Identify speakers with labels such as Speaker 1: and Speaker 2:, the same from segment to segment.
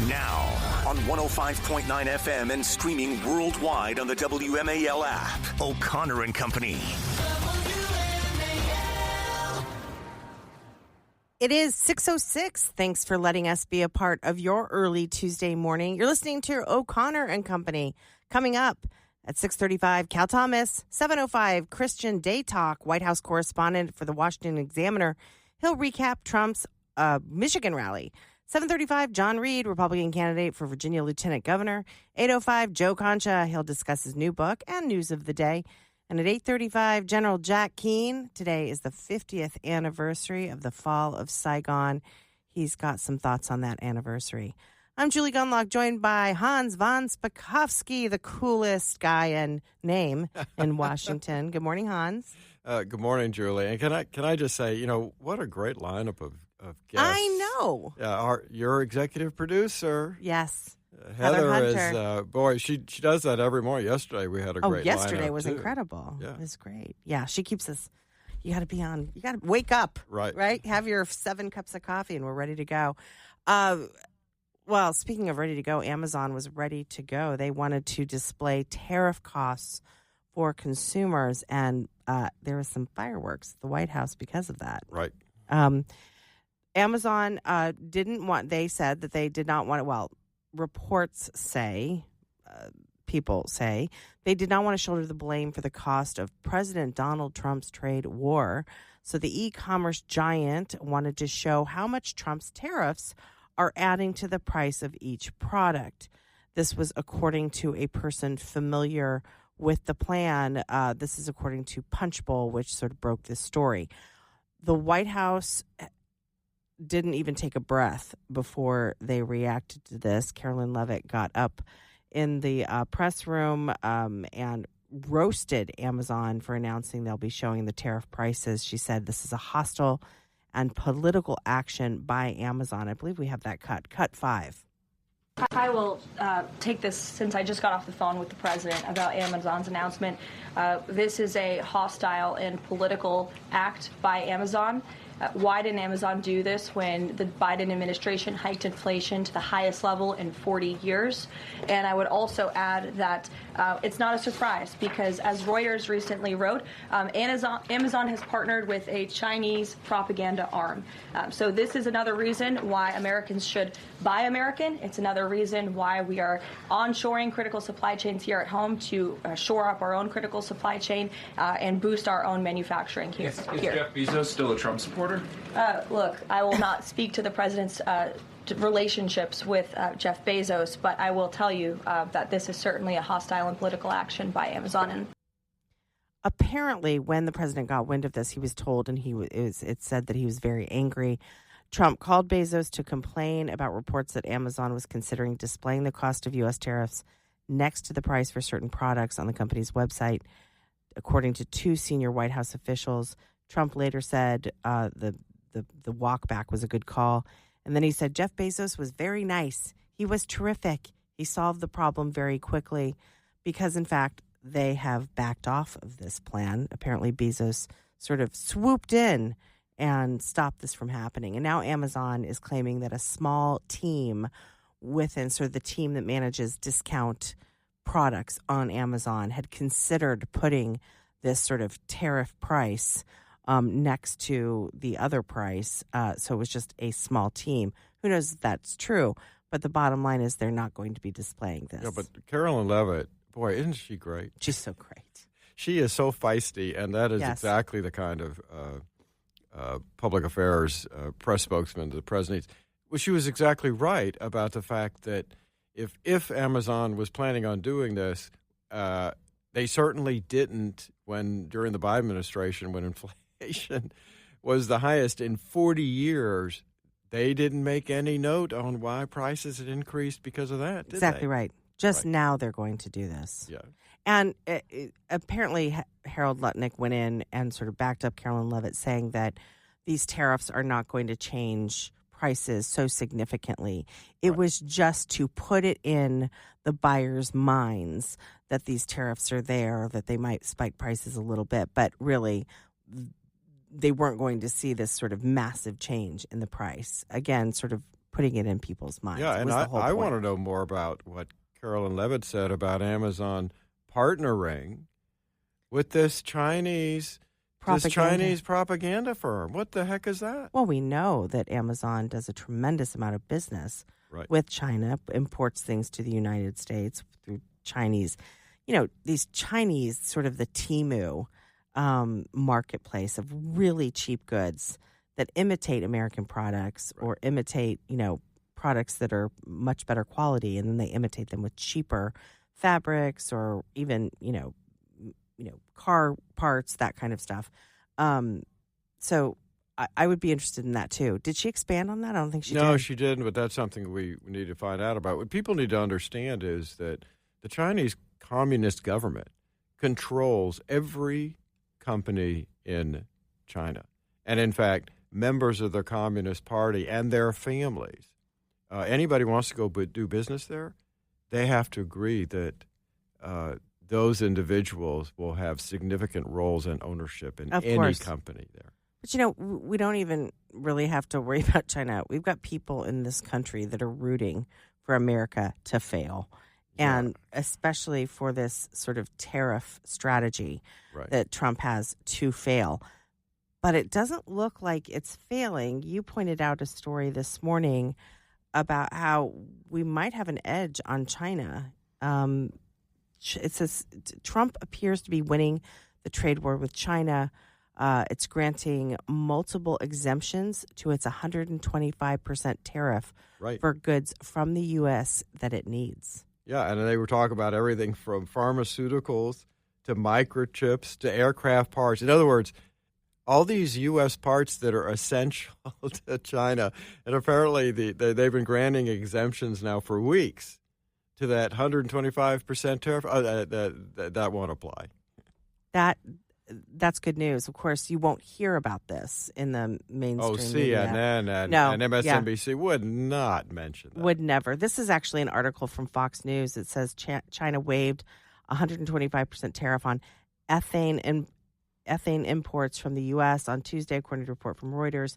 Speaker 1: Now, on 105.9 FM and streaming worldwide on the WMAL app, O'Connor and Company.
Speaker 2: It is 6:06. Thanks for letting us be a part of your early Tuesday morning. You're listening to O'Connor and Company. Coming up at 6:35, Cal Thomas, 7:05, Christian Day Talk, White House correspondent for the Washington Examiner. He'll recap Trump's Michigan rally. 7:35, John Reed, Republican candidate for Virginia Lieutenant Governor. 8:05, Joe Concha. He'll discuss his new book and news of the day. And at 8:35, General Jack Keane. Today is the 50th anniversary of the fall of Saigon. He's got some thoughts on that anniversary. I'm Julie Gunlock, joined by Hans von Spakovsky, the coolest guy and name in Washington. Good morning, Hans.
Speaker 3: Good morning, Julie. And can I just say, what a great lineup of guests.
Speaker 2: I know.
Speaker 3: Your executive producer.
Speaker 2: Yes.
Speaker 3: Heather
Speaker 2: Hunter.
Speaker 3: is, she does that every morning. Yesterday we had a great lineup.
Speaker 2: Yesterday was
Speaker 3: too.
Speaker 2: Incredible.
Speaker 3: Yeah.
Speaker 2: It was great. Yeah, she keeps us, you got to wake up. Right? Have your 7 cups of coffee and we're ready to go. Well, speaking of ready to go, Amazon was ready to go. They wanted to display tariff costs for consumers, and there was some fireworks at the White House because of that.
Speaker 3: Right.
Speaker 2: Amazon they said that they did not want to, reports say, people say, they did not want to shoulder the blame for the cost of President Donald Trump's trade war. So the e-commerce giant wanted to show how much Trump's tariffs are adding to the price of each product. This was according to a person familiar with the plan. This is according to Punchbowl, which sort of broke this story. The White House didn't even take a breath before they reacted to this. Carolyn Levitt got up in the press room and roasted Amazon for announcing they'll be showing the tariff prices. She said this is a hostile and political action by Amazon. I believe we have that cut 5.
Speaker 4: I will take this since I just got off the phone with the president about Amazon's announcement. This is a hostile and political act by Amazon. Why didn't Amazon do this when the Biden administration hiked inflation to the highest level in 40 years? And I would also add that it's not a surprise because, as Reuters recently wrote, Amazon has partnered with a Chinese propaganda arm. So this is another reason why Americans should buy American. It's another reason why we are onshoring critical supply chains here at home to shore up our own critical supply chain and boost our own manufacturing here.
Speaker 5: Is Jeff Bezos still a Trump supporter?
Speaker 4: Look, I will not speak to the president's relationships with Jeff Bezos, but I will tell you that this is certainly a hostile and political action by Amazon. And
Speaker 2: apparently, when the president got wind of this, he was told, and it said that he was very angry. Trump called Bezos to complain about reports that Amazon was considering displaying the cost of U.S. tariffs next to the price for certain products on the company's website. According to 2 senior White House officials, Trump later said the walk back was a good call. And then he said Jeff Bezos was very nice. He was terrific. He solved the problem very quickly because, in fact, they have backed off of this plan. Apparently, Bezos sort of swooped in and stopped this from happening. And now Amazon is claiming that a small team within sort of the team that manages discount products on Amazon had considered putting this sort of tariff price next to the other price. So it was just a small team. Who knows if that's true? But the bottom line is they're not going to be displaying this.
Speaker 3: Yeah, but Carolyn Levitt, boy, isn't she great?
Speaker 2: She's so great.
Speaker 3: She is so feisty, and that is exactly the kind of public affairs press spokesman the president needs. Well, she was exactly right about the fact that if Amazon was planning on doing this, they certainly didn't during the Biden administration when inflation was the highest in 40 years. They didn't make any note on why prices had increased because of that, did
Speaker 2: Exactly
Speaker 3: they?
Speaker 2: right. Just now they're going to do this.
Speaker 3: Yeah.
Speaker 2: And apparently Harold Lutnick went in and sort of backed up Carolyn Levitt, saying that these tariffs are not going to change prices so significantly. It was just to put it in the buyers' minds that these tariffs are there, that they might spike prices a little bit, but really they weren't going to see this sort of massive change in the price. Again, sort of putting it in people's minds.
Speaker 3: Yeah, and I want to know more about what Carolyn Levitt said about Amazon partnering with this Chinese propaganda firm. What the heck is that?
Speaker 2: Well, we know that Amazon does a tremendous amount of business with China, imports things to the United States through Chinese, these Chinese sort of the Temu marketplace of really cheap goods that imitate American products or imitate, products that are much better quality, and then they imitate them with cheaper fabrics or even, car parts, that kind of stuff. So I would be interested in that too. Did she expand on that? I don't think she did.
Speaker 3: No, she didn't, but that's something we need to find out about. What people need to understand is that the Chinese Communist government controls every company in China. And in fact, members of the Communist Party and their families, anybody who wants to go do business there, they have to agree that those individuals will have significant roles and ownership in any company there.
Speaker 2: But, we don't even really have to worry about China. We've got people in this country that are rooting for America to fail, and especially for this sort of tariff strategy that Trump has to fail. But it doesn't look like it's failing. You pointed out a story this morning about how we might have an edge on China. It says Trump appears to be winning the trade war with China. It's granting multiple exemptions to its 125% tariff for goods from the U.S. that it needs.
Speaker 3: Yeah, and they were talking about everything from pharmaceuticals to microchips to aircraft parts. In other words, all these U.S. parts that are essential to China, and apparently they've been granting exemptions now for weeks to that 125% tariff. That won't apply.
Speaker 2: That's good news. Of course, you won't hear about this in the mainstream media.
Speaker 3: CNN and MSNBC would not mention that.
Speaker 2: Would never. This is actually an article from Fox News. It says China waived 125% tariff on ethane imports from the U.S. on Tuesday, according to a report from Reuters.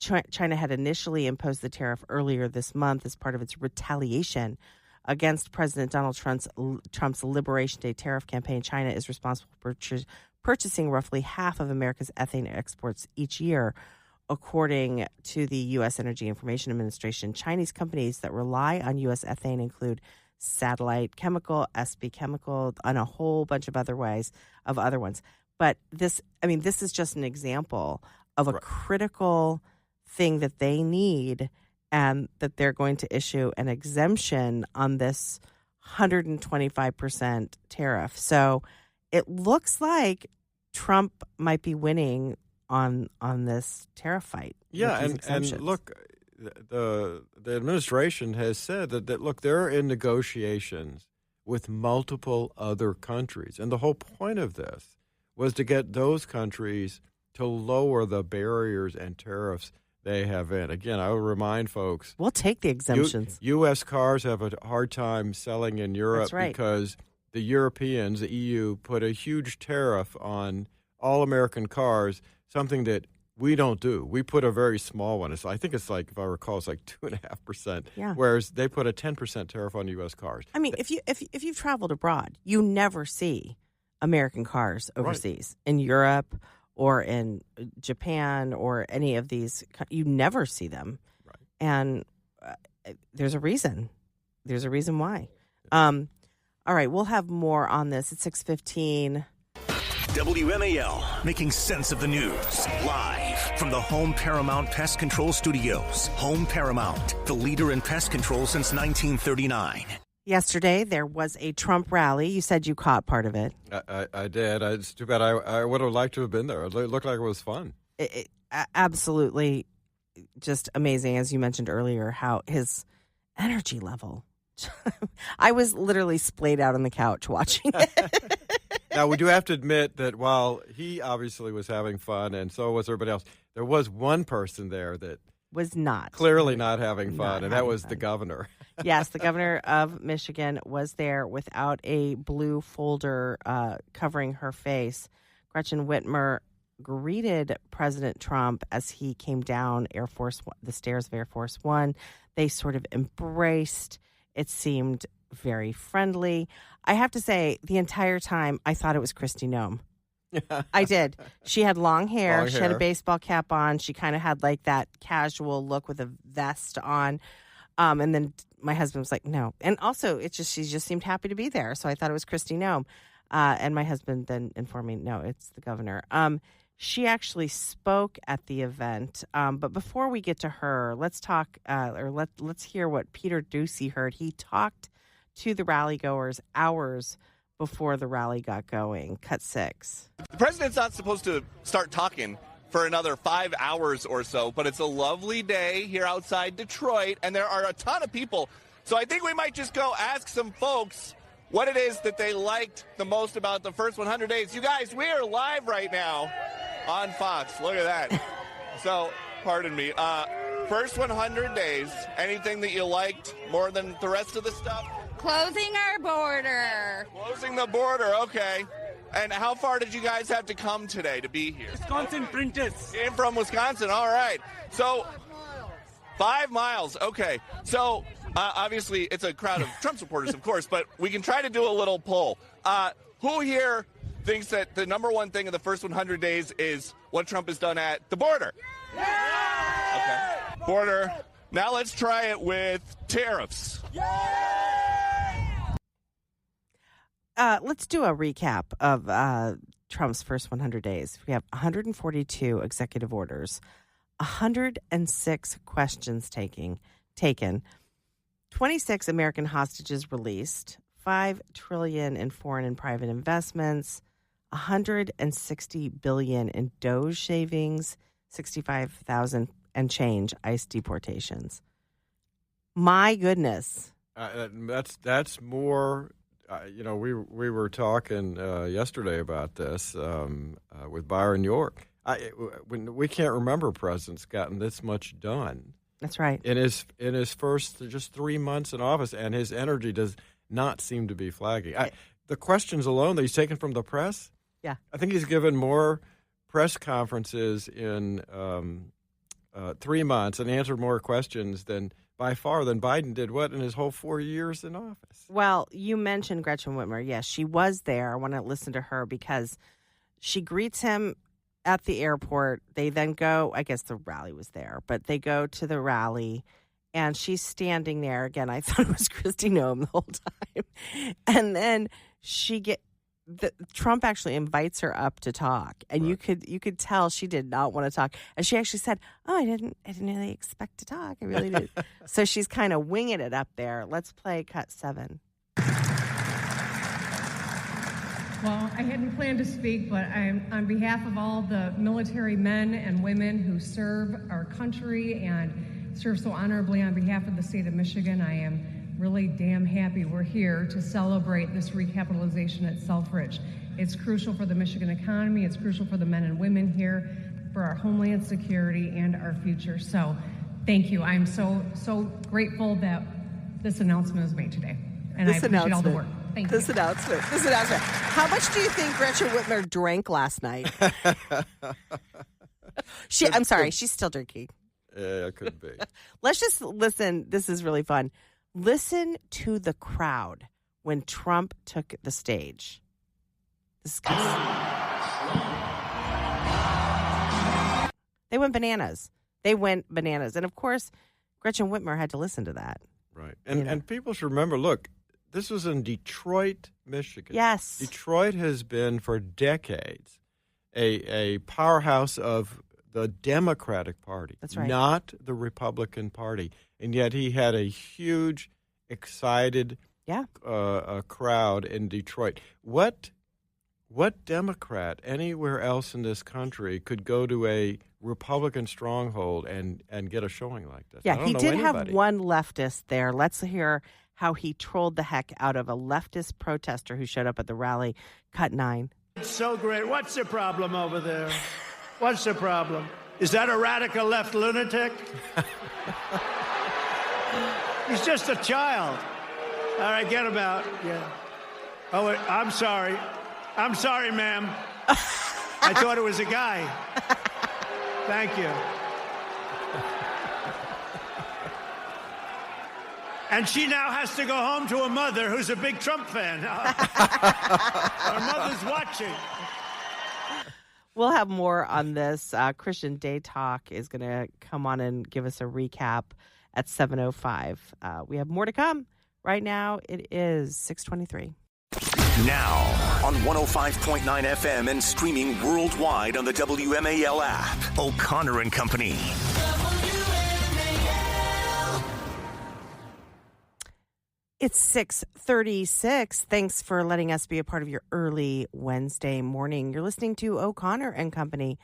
Speaker 2: China had initially imposed the tariff earlier this month as part of its retaliation against President Donald Trump's Liberation Day tariff campaign. China is responsible for purchasing roughly half of America's ethane exports each year, according to the U.S. Energy Information Administration. Chinese companies that rely on U.S. ethane include Satellite Chemical, SB Chemical, and a whole bunch of other ones. But this is just an example of a critical thing that they need, and that they're going to issue an exemption on this 125% tariff. So it looks like Trump might be winning on this tariff fight.
Speaker 3: Yeah, and look, the administration has said that look, they're in negotiations with multiple other countries. And the whole point of this was to get those countries to lower the barriers and tariffs they have in. Again, I will remind folks,
Speaker 2: we'll take the exemptions.
Speaker 3: U.S. cars have a hard time selling in Europe because the Europeans, the EU, put a huge tariff on all American cars, something that we don't do. We put a very small one. I think it's like, if I recall, it's like 2.5%, whereas they put a 10% tariff on U.S. cars.
Speaker 2: I mean, if you've traveled abroad, you never see American cars overseas. In Europe or in Japan or any of these, you never see them.
Speaker 3: Right.
Speaker 2: And there's a reason. There's a reason why. All right, we'll have more on this at 6:15.
Speaker 1: WMAL, making sense of the news. Live from the Home Paramount Pest Control Studios. Home Paramount, the leader in pest control since 1939.
Speaker 2: Yesterday, there was a Trump rally. You said you caught part of it.
Speaker 3: I did. It's too bad. I would have liked to have been there. It looked like it was fun.
Speaker 2: Absolutely just amazing, as you mentioned earlier, how his energy level. I was literally splayed out on the couch watching it.
Speaker 3: Now, we do have to admit that while he obviously was having fun and so was everybody else, there was one person there that
Speaker 2: was not.
Speaker 3: Clearly not having fun, and that was the governor.
Speaker 2: Yes, the governor of Michigan was there without a blue folder covering her face. Gretchen Whitmer greeted President Trump as he came down the stairs of Air Force One. They sort of embraced. It seemed very friendly. I have to say, the entire time, I thought it was Kristi Noem. I did. She had long hair. She had a baseball cap on. She kind of had like that casual look with a vest on. And then my husband was like, no. And also, she just seemed happy to be there. So I thought it was Kristi Noem. And my husband then informed me, no, it's the governor. She actually spoke at the event. But before we get to her, let's talk, let's hear what Peter Doocy heard. He talked to the rally goers hours before the rally got going. Cut 6.
Speaker 6: The president's not supposed to start talking for another 5 hours or so, but it's a lovely day here outside Detroit, and there are a ton of people. So I think we might just go ask some folks what it is that they liked the most about the first 100 days. You guys, we are live right now on Fox. Look at that. So, pardon me. First 100 days, anything that you liked more than the rest of the stuff?
Speaker 7: Closing our border.
Speaker 6: Closing the border, okay. And how far did you guys have to come today to be here?
Speaker 8: Wisconsin printers.
Speaker 6: Came from Wisconsin, all right. So, 5 miles, okay. So, obviously, it's a crowd of Trump supporters, of course, but we can try to do a little poll. Who here thinks that the number one thing in the first 100 days is what Trump has done at the border? Okay. Border. Now let's try it with tariffs.
Speaker 2: Let's do a recap of Trump's first 100 days. We have 142 executive orders, 106 questions taken, 26 American hostages released, $5 trillion in foreign and private investments, $160 billion in Doge savings, 65,000 and change ICE deportations. My goodness,
Speaker 3: that's more. We were talking yesterday about this with Byron York. We can't remember presidents gotten this much done.
Speaker 2: That's right.
Speaker 3: In his first just 3 months in office, and his energy does not seem to be flagging. The questions alone that he's taken from the press.
Speaker 2: Yeah,
Speaker 3: I think he's given more press conferences in 3 months and answered more questions by far than Biden did, in his whole 4 years in office.
Speaker 2: Well, you mentioned Gretchen Whitmer. Yes, she was there. I want to listen to her because she greets him at the airport. They then go, I guess the rally was there, but they go to the rally, and she's standing there. Again, I thought it was Kristi Noem the whole time. And then Trump actually invites her up to talk, and right. you could tell she did not want to talk. And she actually said, "Oh, I didn't really expect to talk. I really did." So she's kind of winging it up there. Let's play cut 7.
Speaker 9: Well, I hadn't planned to speak, but I'm on behalf of all the military men and women who serve our country and serve so honorably on behalf of the state of Michigan. I am really damn happy we're here to celebrate this recapitalization at Selfridge. It's crucial for the Michigan economy. It's crucial for the men and women here, for our homeland security and our future. So thank you. I'm so grateful that this announcement was made today. And I appreciate all the work. Thank you.
Speaker 2: This announcement. How much do you think Gretchen Whitmer drank last night? I'm sorry, she's still drinking.
Speaker 3: Yeah, it could be.
Speaker 2: Let's just listen. This is really fun. Listen to the crowd when Trump took the stage. This is They went bananas. And of course, Gretchen Whitmer had to listen to that.
Speaker 3: Right. And people should remember, look, this was in Detroit, Michigan.
Speaker 2: Yes.
Speaker 3: Detroit has been for decades a powerhouse of the Democratic Party.
Speaker 2: That's right.
Speaker 3: Not the Republican Party. And yet he had a huge, excited crowd in Detroit. What Democrat anywhere else in this country could go to a Republican stronghold and get a showing like this?
Speaker 2: Yeah, he did have one leftist there. Let's hear how he trolled the heck out of a leftist protester who showed up at the rally. Cut 9.
Speaker 10: It's so great. What's the problem over there? What's the problem? Is that a radical left lunatic? He's just a child. All right, get him out. Yeah. Oh, I'm sorry. I'm sorry, ma'am. I thought it was a guy. Thank you. And she now has to go home to a mother who's a big Trump fan. Her mother's watching.
Speaker 2: We'll have more on this. Christian Day Talk is going to come on and give us a recap at 7:05. We have more to come. Right now, it is 6:23.
Speaker 1: Now on 105.9 FM and streaming worldwide on the WMAL app. O'Connor and Company.
Speaker 2: It's 6:36. Thanks for letting us be a part of your early Wednesday morning. You're listening to O'Connor and Company.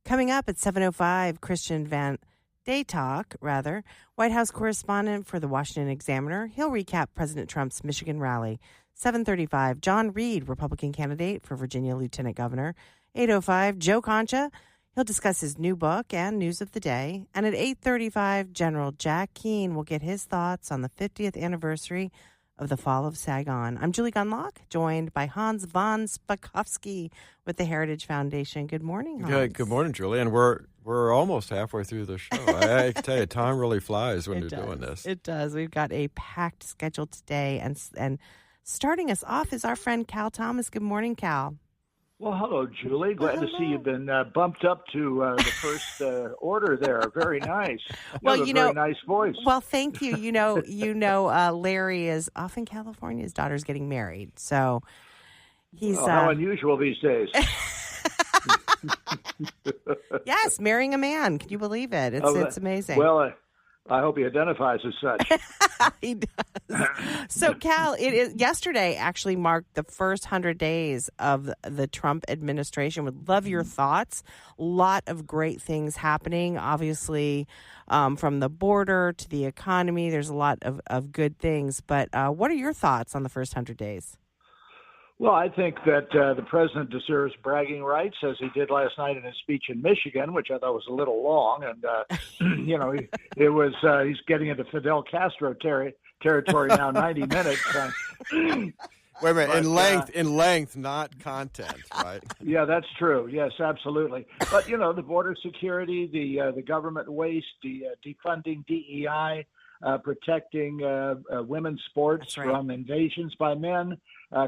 Speaker 2: Coming up at 7:05, Christian Day Talk, White House correspondent for the Washington Examiner. He'll recap President Trump's Michigan rally. 7:35, John Reed, Republican candidate for Virginia Lieutenant Governor. 8:05, Joe Concha. He'll discuss his new book and news of the day. And at 8:35, General Jack Keane will get his thoughts on the 50th anniversary of the fall of Saigon. I'm Julie Gunlock, joined by Hans von Spakovsky with the Heritage Foundation. Good morning, Hans.
Speaker 3: Good morning, Julie. And we're almost halfway through the show. I can tell you, time really flies when you're doing this.
Speaker 2: It does. We've got a packed schedule today. And starting us off is our friend Cal Thomas. Good morning, Cal.
Speaker 8: Well, hello, Julie. Glad to see you've been bumped up to the first order there. Very nice. Very nice voice.
Speaker 2: Well, thank you. Larry is off in California. His daughter's getting married, so he's
Speaker 8: how unusual these days.
Speaker 2: Yes, marrying a man. Can you believe it? It's amazing.
Speaker 8: Well, I hope he identifies as such.
Speaker 2: He does. So, Cal, yesterday actually marked the first 100 days of the Trump administration. Would love your thoughts. A lot of great things happening, obviously, from the border to the economy. There's a lot of good things. But what are your thoughts on the first 100 days?
Speaker 8: Well, I think that the president deserves bragging rights, as he did last night in his speech in Michigan, which I thought was a little long. And, he's getting into Fidel Castro territory now, 90 minutes.
Speaker 3: Wait a minute, in length, not content, right?
Speaker 8: Yeah, that's true. Yes, absolutely. But, the border security, the government waste, the defunding DEI, protecting women's sports from invasions by men,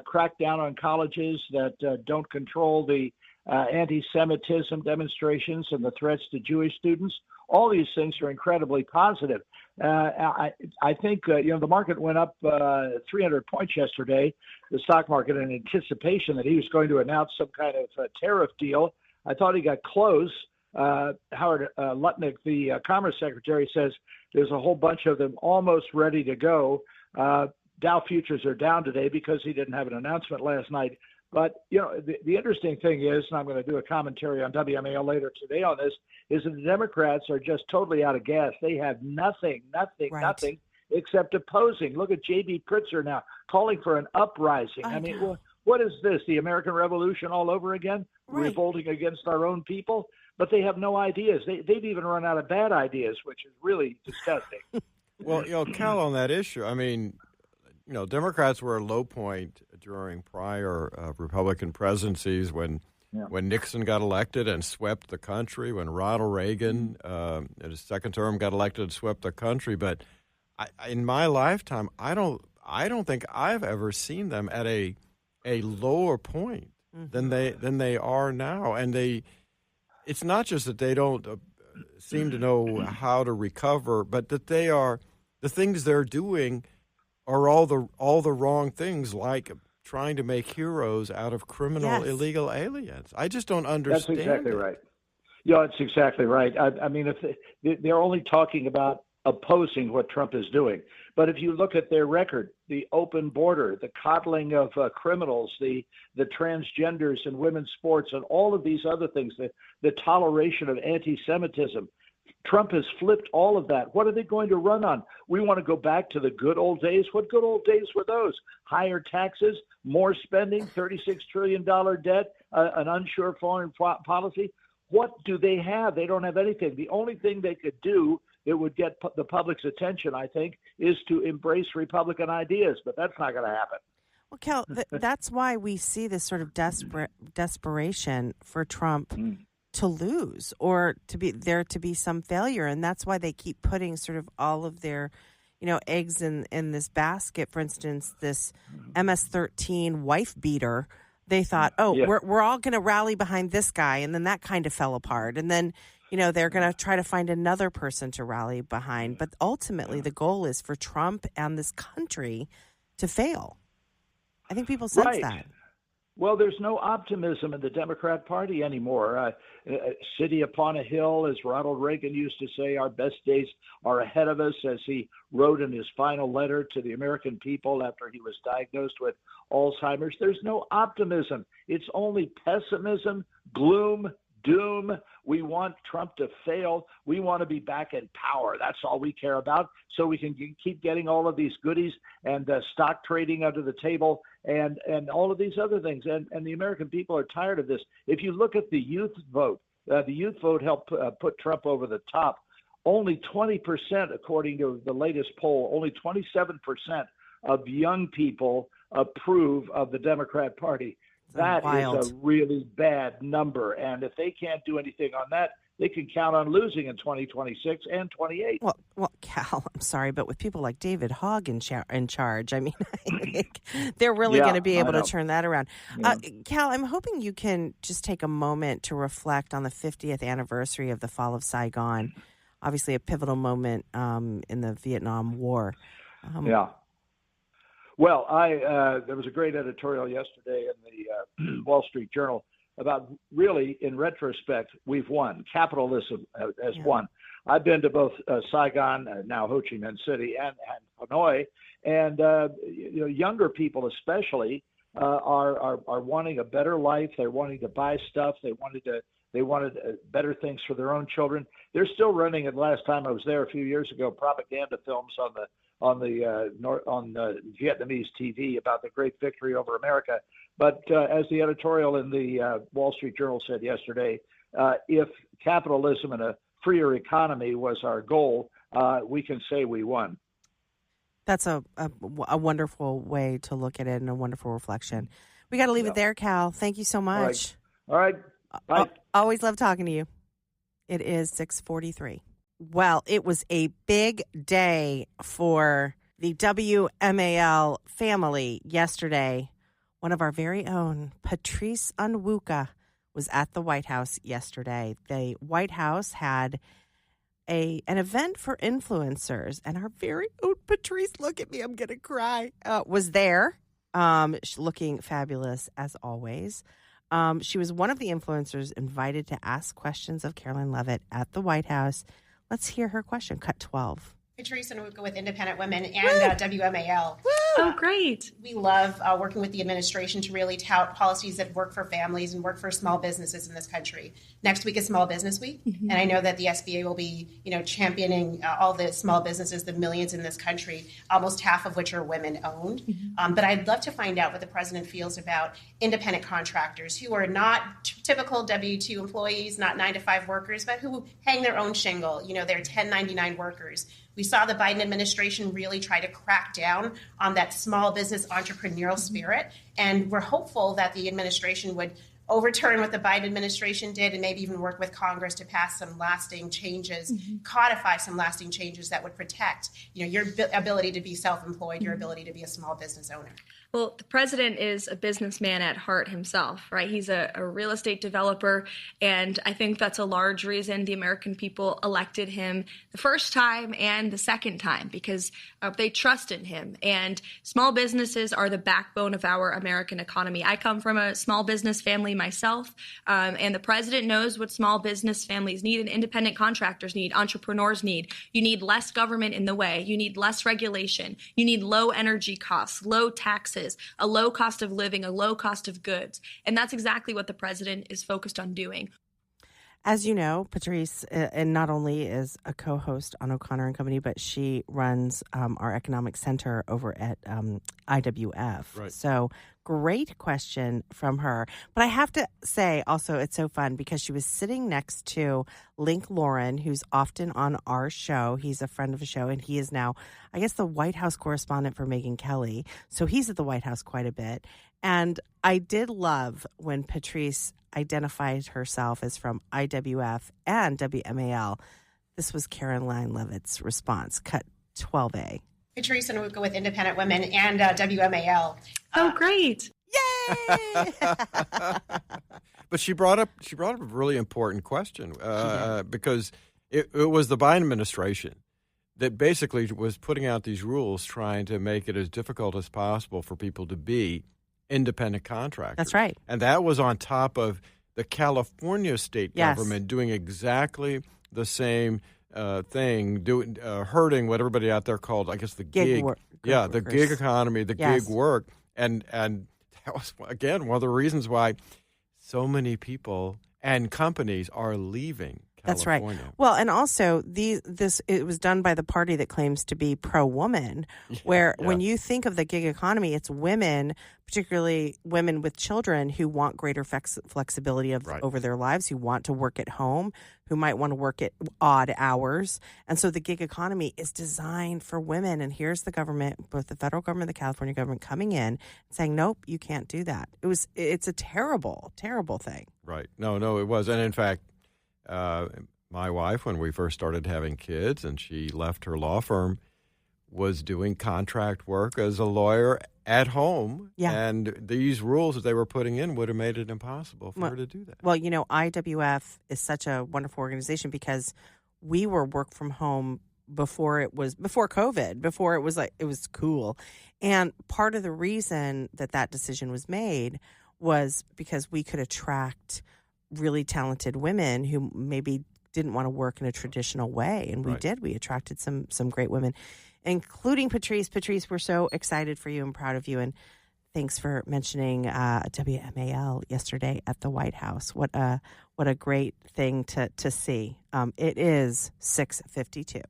Speaker 8: crack down on colleges that don't control the anti-Semitism demonstrations and the threats to Jewish students. All these things are incredibly positive. I think, the market went up 300 points yesterday, the stock market, in anticipation that he was going to announce some kind of tariff deal. I thought he got close. Howard Lutnick, the Commerce Secretary, says there's a whole bunch of them almost ready to go. Dow futures are down today because he didn't have an announcement last night. But, the interesting thing is, and I'm going to do a commentary on WMAL later today on this, is that the Democrats are just totally out of gas. They have nothing except opposing. Look at J.B. Pritzker now calling for an uprising. I mean, what is this, the American Revolution all over again? Right. Revolting against our own people? But they have no ideas. They've even run out of bad ideas, which is really disgusting.
Speaker 3: Well, Cal, on that issue, I mean, Democrats were a low point during prior Republican presidencies when Nixon got elected and swept the country, when Ronald Reagan in his second term got elected and swept the country. But in my lifetime, I don't think I've ever seen them at a lower point than they are now. And it's not just that they don't seem to know how to recover, but that the things they're doing are all the wrong things, like trying to make heroes out of criminal illegal aliens. I just don't understand.
Speaker 8: That's exactly right. Yeah, that's exactly right. I mean, if they're only talking about opposing what Trump is doing, but if you look at their record, the open border, the coddling of criminals, the transgenders in women's sports, and all of these other things, the toleration of anti-Semitism, Trump has flipped all of that. What are they going to run on? We want to go back to the good old days. What good old days were those? Higher taxes, more spending, $36 trillion debt, an unsure foreign policy. What do they have? They don't have anything. The only thing they could do that would get the public's attention, I think, is to embrace Republican ideas. But that's not going to happen.
Speaker 2: Well, Cal, that's why we see this sort of desperation for Trump to lose or to be some failure. And that's why they keep putting sort of all of their, eggs in this basket. For instance, this MS-13 wife beater, they thought, we're all going to rally behind this guy. And then that kind of fell apart. And then, they're going to try to find another person to rally behind. But ultimately, the goal is for Trump and this country to fail. I think people sense that.
Speaker 8: Well, there's no optimism in the Democrat Party anymore. City upon a hill, as Ronald Reagan used to say, our best days are ahead of us, as he wrote in his final letter to the American people after he was diagnosed with Alzheimer's. There's no optimism. It's only pessimism, gloom, doom. We want Trump to fail. We want to be back in power. That's all we care about, so we can keep getting all of these goodies and stock trading under the table and all of these other things. And the American people are tired of this. If you look at the youth vote helped put Trump over the top. Only 20%, according to the latest poll, only 27% of young people approve of the Democrat Party. That is a really bad number. And if they can't do anything on that, they can count on losing in 2026 and 28.
Speaker 2: Well, Cal, I'm sorry, but with people like David Hogg in charge, I think they're really going to be able to turn that around. Yeah. Cal, I'm hoping you can just take a moment to reflect on the 50th anniversary of the fall of Saigon, obviously a pivotal moment in the Vietnam War.
Speaker 8: Well, there was a great editorial yesterday in the Wall Street Journal about really, in retrospect, we've won. Capitalism has won. I've been to both Saigon, now Ho Chi Minh City, and Hanoi, and younger people especially are wanting a better life. They're wanting to buy stuff. They wanted better things for their own children. They're still running. And last time I was there a few years ago, propaganda films on the Vietnamese TV about the great victory over America. But as the editorial in the Wall Street Journal said yesterday, if capitalism and a freer economy was our goal, we can say we won.
Speaker 2: That's a wonderful way to look at it and a wonderful reflection. We got to leave it there, Cal. Thank you so much.
Speaker 8: All right. Bye.
Speaker 2: Always love talking to you. It is 6:43. Well, it was a big day for the WMAL family yesterday. One of our very own, Patrice Onwuka, was at the White House yesterday. The White House had an event for influencers, and our very own Patrice, look at me, I'm going to cry, was there, looking fabulous as always. She was one of the influencers invited to ask questions of Caroline Leavitt at the White House. Let's hear her question. Cut 12.
Speaker 11: Patrice Onwuka with Independent Women and WMAL.
Speaker 12: Oh, great.
Speaker 11: We love working with the administration to really tout policies that work for families and work for small businesses in this country. Next week is Small Business Week, and I know that the SBA will be, championing all the small businesses, the millions in this country, almost half of which are women-owned. But I'd love to find out what the president feels about independent contractors who are not typical W-2 employees, not 9-to-5 workers, but who hang their own shingle. They're 1099 workers. We saw the Biden administration really try to crack down on that small business entrepreneurial spirit, and we're hopeful that the administration would overturn what the Biden administration did and maybe even work with Congress to pass some lasting changes, codify some lasting changes that would protect, your ability to be self-employed, your ability to be a small business owner.
Speaker 12: Well, the president is a businessman at heart himself, right? He's a real estate developer, and I think that's a large reason the American people elected him the first time and the second time, because they trust in him. And small businesses are the backbone of our American economy. I come from a small business family myself, and the president knows what small business families need and independent contractors need, entrepreneurs need. You need less government in the way. You need less regulation. You need low energy costs, low taxes, a low cost of living, a low cost of goods. And that's exactly what the president is focused on doing.
Speaker 2: As you know, Patrice, and not only is a co-host on O'Connor and Company, but she runs our economic center over at IWF.
Speaker 3: Right.
Speaker 2: So great question from her. But I have to say also it's so fun because she was sitting next to Link Lauren, who's often on our show. He's a friend of the show, and he is now, I guess, the White House correspondent for Megyn Kelly. So he's at the White House quite a bit. And I did love when Patrice identified herself as from IWF and WMAL. This was Caroline Levitt's response, cut 12A.
Speaker 11: Patrice Onwuka with Independent Women and WMAL.
Speaker 12: Oh, great.
Speaker 2: Yay!
Speaker 3: But she brought up a really important question because it was the Biden administration that basically was putting out these rules trying to make it as difficult as possible for people to be independent contractors.
Speaker 2: That's right.
Speaker 3: And that was on top of the California state government doing exactly the same thing, hurting what everybody out there called, I guess, the gig
Speaker 2: work.
Speaker 3: The gig economy, the gig work. And that was, again, one of the reasons why so many people and companies are leaving California.
Speaker 2: That's right. Well, and also it was done by the party that claims to be pro-woman, where when you think of the gig economy, it's women, particularly women with children, who want greater flexibility over their lives, who want to work at home, who might want to work at odd hours. And so the gig economy is designed for women. And here's the government, both the federal government and the California government, coming in and saying, nope, you can't do that. It's a terrible, terrible thing.
Speaker 3: Right. No, it was. And in fact, my wife, when we first started having kids and she left her law firm, was doing contract work as a lawyer at home.
Speaker 2: Yeah.
Speaker 3: And these rules that they were putting in would have made it impossible for her to do that.
Speaker 2: Well, IWF is such a wonderful organization because we were work from home before COVID, before it was cool. And part of the reason that decision was made was because we could attract really talented women who maybe didn't want to work in a traditional way. And we did. We attracted some great women, including Patrice. Patrice, we're so excited for you and proud of you. And thanks for mentioning WMAL yesterday at the White House. What a great thing to see. It is 6:52.